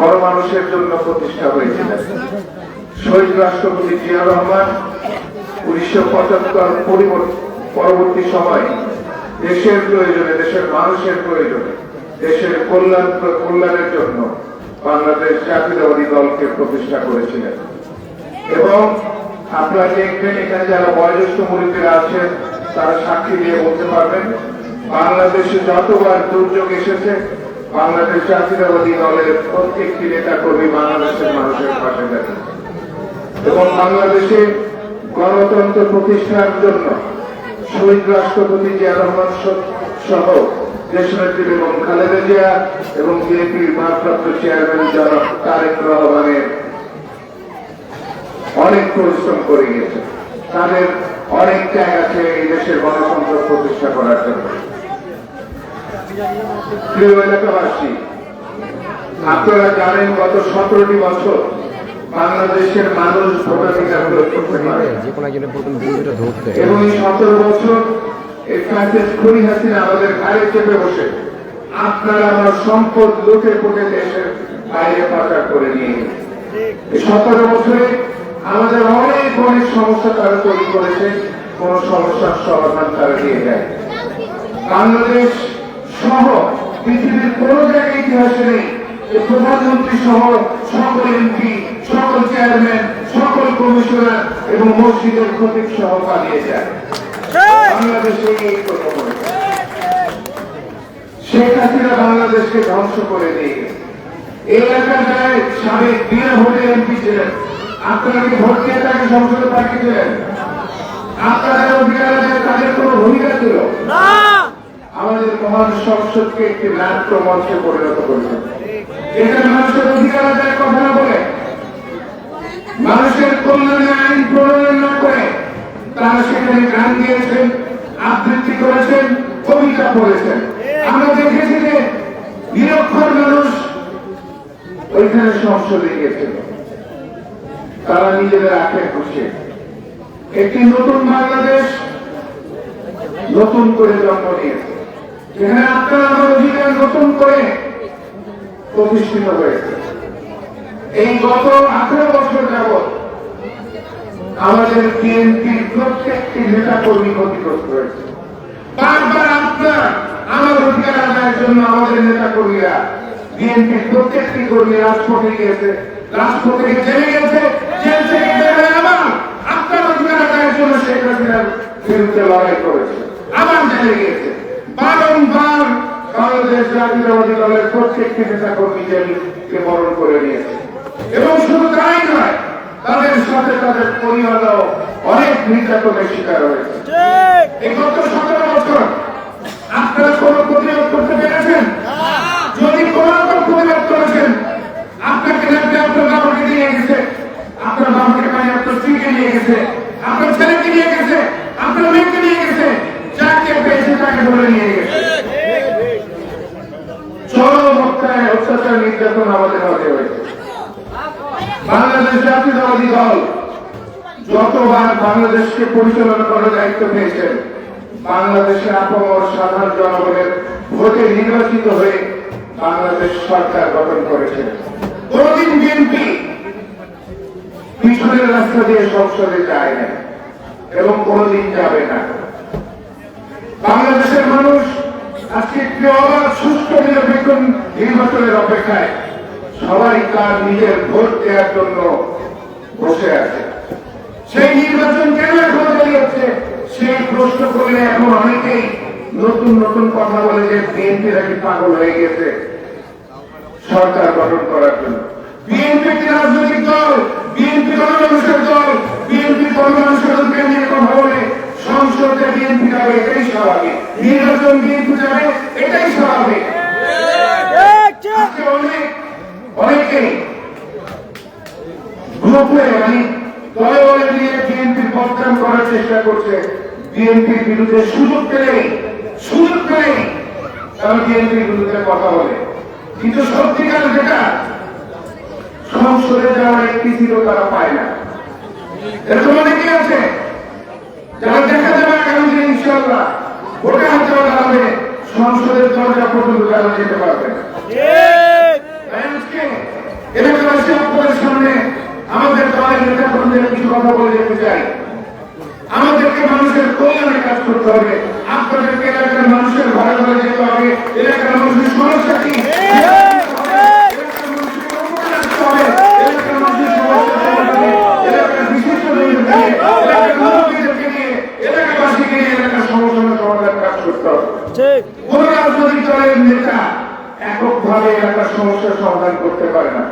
গণমানুষের জন্য প্রতিষ্ঠা হয়েছিলেন। শহীদ রাষ্ট্রপতি জিয়া রহমান 1975 পরবর্তী সময় দেশের প্রয়োজনে, দেশের মানুষের প্রয়োজনে, দেশের কল্যাণের জন্য বাংলাদেশ জাতীয়তাবাদী দলকে প্রতিষ্ঠা করেছিলেন। এবং আপনারা দেখবেন এখানে যারা বয়োজ্যেষ্ঠ মুরব্বীরা আছেন তারা সাক্ষী দিয়ে বলতে পারবেন, বাংলাদেশে যতবার দুর্যোগ এসেছে বাংলাদেশ জাতীয়তাবাদী দলের প্রত্যেকটি নেতা কর্মী বাংলাদেশের মানুষের পাশে দাঁড়িয়েছে। এবং বাংলাদেশে গণতন্ত্র প্রতিষ্ঠার জন্য শহীদ রাষ্ট্রপতি জিয়া রহমান সহ দেশনেত্রী বেগম খালেদা জিয়া এবং বিএনপির ভারপ্রাপ্ত চেয়ারম্যান জনাব তারেক রহমানের অনেক পরিশ্রম করে গেছে। তাদের অনেক ত্যাগ আছে এই দেশের গণতন্ত্র প্রতিষ্ঠা করার জন্য। প্রিয় এলাকাবাসী, আপনারা জানেন গত 17টি বছর বাংলাদেশের মানুষ ভোটাধিকার প্রয়োগ করতে পারে এবং এই 17 বছর খুনি হাসিনা আমাদের ঘাড়ে চেপে বসে আপনারা আমার সম্পদ লুটে পুটে দেশের বাইরে পাচার করে নিয়ে গেছে। এই 17 বছরে আমাদের অনেক অনেক সমস্যা তারা তৈরি করেছে, কোন সমস্যার সমাধান তারা দিয়ে দেয়। বাংলাদেশ সহ পৃথিবীর কোন জায়গায় ইতিহাসে নেই যে প্রধানমন্ত্রী সহ সকল এমপি, সকল চেয়ারম্যান, সকল কমিশনার এবং মসজিদের খতিব সহ পালিয়ে যায়। বাংলাদেশে এই কথা বলে শেখ হাসিনা বাংলাদেশকে ধ্বংস করে দিয়ে গেছে। এই এলাকার যারা সাবেক বিনা ভোটে এমপি ছিলেন, আপনারা কি ভোট দিয়ে তাকে সংসদে পাঠিয়েছিলেন? আপনাদের অধিকার আছে, তাদের কোন ভূমিকা ছিল না। আমাদের মহান সংসদকে একটি নাট্য মঞ্চে পরিণত করেছেন। এখানে মানুষের অধিকার আদায়ের কথা না বলে, মানুষের কল্যাণে আইন প্রণয়ন না করে তারা সেখানে গান দিয়েছেন, আবৃত্তি করেছেন, কবিতা পড়েছেন। আমরা দেখেছি যে নিরক্ষর মানুষ ওইখানে সংসদে গিয়েছিল, তারা নিজেদের আখের খুশি একটি নতুন বাংলাদেশ নতুন করে জন্ম নিয়েছে, যেখানে আপনার আমার অধিকার নতুন করে প্রতিষ্ঠিত হয়েছে। এই গত 18 বছর যাবৎ আমাদের বিএনপির প্রত্যেকটি নেতা কর্মী ক্ষতিগ্রস্ত হয়েছে। বারবার আপনার আমার অধিকার আদায়ের জন্য আমাদের নেতা কর্মীরা, বিএনপির প্রত্যেকটি কর্মী রাজপথে গিয়েছে, রাজপথ থেকে জেলে গেছে, জেল থেকে বের আবার আপনার অধিকার আদায়ের জন্য শেখ হাসিনার বিরুদ্ধে লড়াই করেছে, আবার জেলে গিয়েছে। বারংবার বাংলাদেশ জাতীয়তাবাদী দলের প্রত্যেকটি নেতা কর্মী জেলকে বরণ করে নিয়েছে। এবং শুধু তাই নয়, তাদের সাথে তাদের পরিবারও অনেক নির্যাতনের শিকার হয়েছে। এই গত 17 বছর আপনারা কোন প্রতিরোধ করতে পেরেছেন? যদি কোন রকম প্রতিরোধ করেছেন, আপনাকে রাখতে আপনার বাবাকে নিয়ে গেছে, আপনার বাবাকে পানি আপনার স্ত্রীকে নিয়ে গেছে, আপনার ছেলেকে নিয়ে গেছে, আপনার মেয়েকে নিয়ে গেছে, যাকে পেয়েছে তাকে ধরে নিয়ে গেছে। চরম হত্যায় অত্যাচার নির্যাতন আমাদের হাতে হয়েছে। বাংলাদেশ জাতীয়তাবাদী দল যতবার বাংলাদেশকে পরিচালনা করার দায়িত্ব পেয়েছেন, বাংলাদেশের আপামর সাধারণ জনগণের ভোটে নির্বাচিত হয়ে বাংলাদেশ সরকার গঠন করেছেন। কোনদিন বিএনপি পিছনের রাস্তা দিয়ে সংসদে যায় না এবং কোনদিন যাবে না। বাংলাদেশের মানুষ আজকে একটি অবাধ সুষ্ঠু নিরপেক্ষ নির্বাচনের অপেক্ষায় সবাই তার নিজের ভোট দেওয়ার জন্য বসে আছে। সেই নির্বাচন কেন এখন দেরি হচ্ছে সেই প্রশ্ন করলে এখন অনেকেই নতুন নতুন কথা বলে যে বিএনপি নাকি পাগল হয়ে গেছে সরকার গঠন করার জন্য। বিএনপি একটি রাজনৈতিক দল, বিএনপি গণমানুষের দল, বিএনপি গণমানুষের অধিকার নিয়ে কথা বলে সংসদে বিএনপি যাবে, এটাই স্বাভাবিক। নির্বাচন বিএনপি যাবে, এটাই স্বাভাবিক। অনেকেই গ্রুপে দলে দলে নিয়ে বিএনপির বদনাম করার চেষ্টা করছে। বিএনপির বিরুদ্ধে সুযোগ পেলেই তারা বিএনপির বিরুদ্ধে কথা বলে, কিন্তু সত্যিকার যেটা সংসদে যাওয়ার একটি ছিল তারা পায় না। এরকম অনেকে আছে যারা দেখা যাবে আগামী দিন ইনশাআল্লাহ ভোটে হাত দেওয়া দাঁড়াবে, সংসদের দরজা পর্যন্ত তারা যেতে পারবে না। এলাকাবাসী আপনাদের সামনে আমাদের দলের নেতা কর্মীদের কিছু কথা বলে যেতে চাই। আমাদেরকে মানুষের কল্যাণে কাজ করতে হবে। আপনাদেরকে এলাকার মানুষের ঘরে ঘরে যেতে হবে। এলাকার মানুষের সমস্যা কি এলাকাবাসীকে নিয়ে এলাকার সমস্যার সমাধান কাজ করতে হবে। কোন রাজনৈতিক দলের নেতা এককভাবে এলাকার সমস্যার সমাধান করতে পারে না।